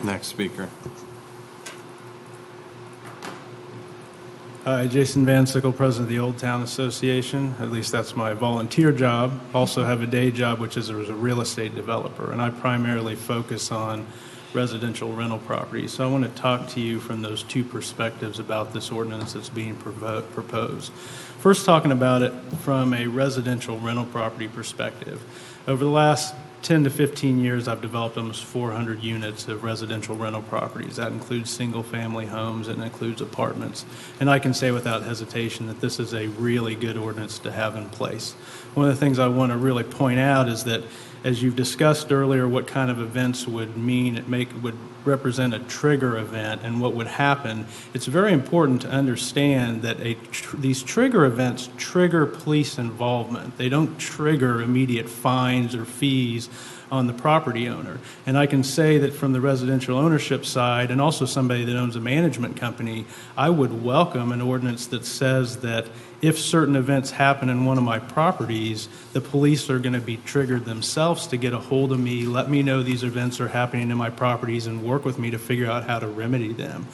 Next speaker. Hi, Jason Van Sickle, President of the Old Town Association. At least that's my volunteer job. Also have a day job, which is as a real estate developer, and I primarily focus on residential rental properties. So I want to talk to you from those two perspectives about this ordinance that's being proposed. First, talking about it from a residential rental property perspective. Over the last 10 to 15 years, I've developed almost 400 units of residential rental properties. That includes single-family homes, and includes apartments. And I can say without hesitation that this is a really good ordinance to have in place. One of the things I want to really point out is that, as you've discussed earlier, what kind of events would represent a trigger event and what would happen, it's very important to understand that these trigger events trigger police involvement. They don't trigger immediate fines or fees on the property owner. And I can say that from the residential ownership side, and also somebody that owns a management company, I would welcome an ordinance that says that if certain events happen in one of my properties, the police are going to be triggered themselves to get a hold of me, let me know these events are happening in my properties, and work with me to figure out how to remedy them.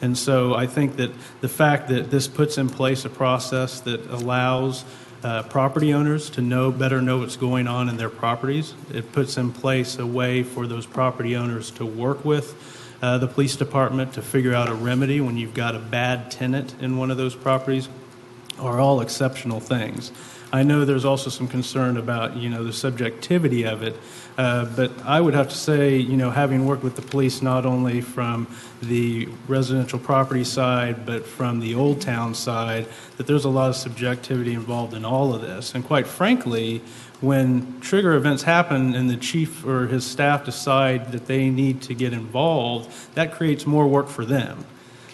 And so I think that the fact that this puts in place a process that allows property owners to better know what's going on in their properties. It puts in place a way for those property owners to work with the police department to figure out a remedy when you've got a bad tenant in one of those properties, are all exceptional things. I know there's also some concern about, the subjectivity of it, but I would have to say, having worked with the police not only from the residential property side, but from the Old Town side, that there's a lot of subjectivity involved in all of this. And quite frankly, when trigger events happen and the chief or his staff decide that they need to get involved, that creates more work for them.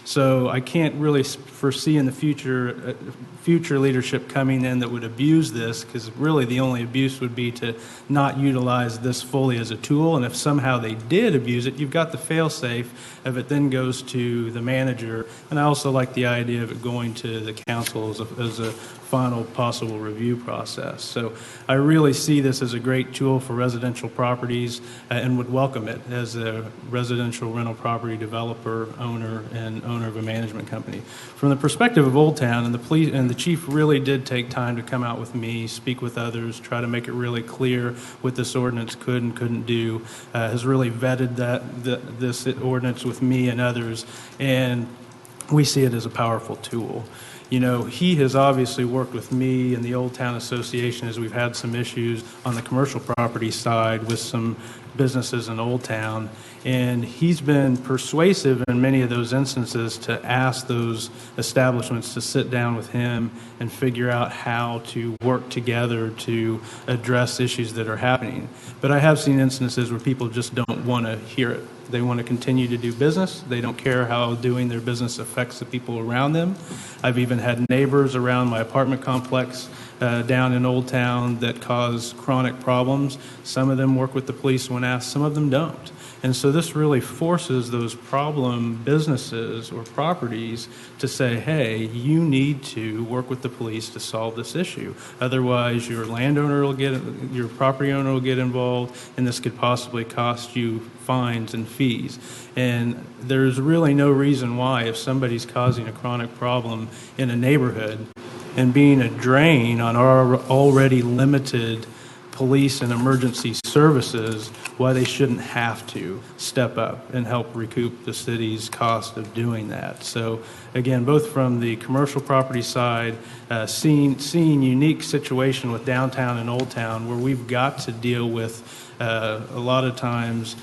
So I can't really foresee in the future leadership coming in that would abuse this, because really the only abuse would be to not utilize this fully as a tool. And if somehow they did abuse it, you've got the fail-safe if it then goes to the manager. And I also like the idea of it going to the council as a final possible review process. So I really see this as a great tool for residential properties and would welcome it as a residential rental property developer, owner, and owner of a management company. From the perspective of Old Town, and the police and the chief really did take time to come out with me, speak with others, try to make it really clear what this ordinance could and couldn't do, has really vetted this ordinance with me and others, and we see it as a powerful tool. He has obviously worked with me and the Old Town Association as we've had some issues on the commercial property side with some businesses in Old Town, and he's been persuasive in many of those instances to ask those establishments to sit down with him and figure out how to work together to address issues that are happening. But I have seen instances where people just don't want to hear it. They want to continue to do business. They don't care how doing their business affects the people around them. I've even had neighbors around my apartment complex down in Old Town that cause chronic problems. Some of them work with the police when asked, some of them don't. And so this really forces those problem businesses or properties to say, hey, you need to work with the police to solve this issue. Otherwise, your property owner will get involved, and this could possibly cost you fines and fees. And there's really no reason why, if somebody's causing a chronic problem in a neighborhood and being a drain on our already limited police and emergency services, why they shouldn't have to step up and help recoup the city's cost of doing that. So again, both from the commercial property side, seeing unique situation with downtown and Old Town where we've got to deal with a lot of times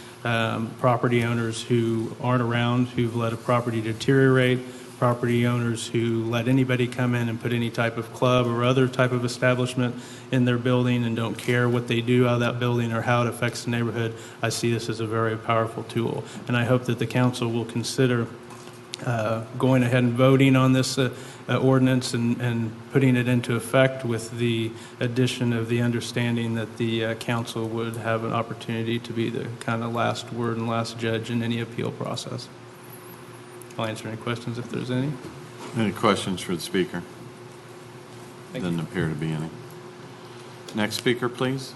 property owners who aren't around, who've let a property deteriorate, property owners who let anybody come in and put any type of club or other type of establishment in their building and don't care what they do out of that building or how it affects the neighborhood. I see this as a very powerful tool, and I hope that the council will consider going ahead and voting on this ordinance and putting it into effect, with the addition of the understanding that the council would have an opportunity to be the kind of last word and last judge in any appeal process. I'll answer any questions if there's any. Any questions for the speaker? Thank you. Doesn't appear to be any. Next speaker, please.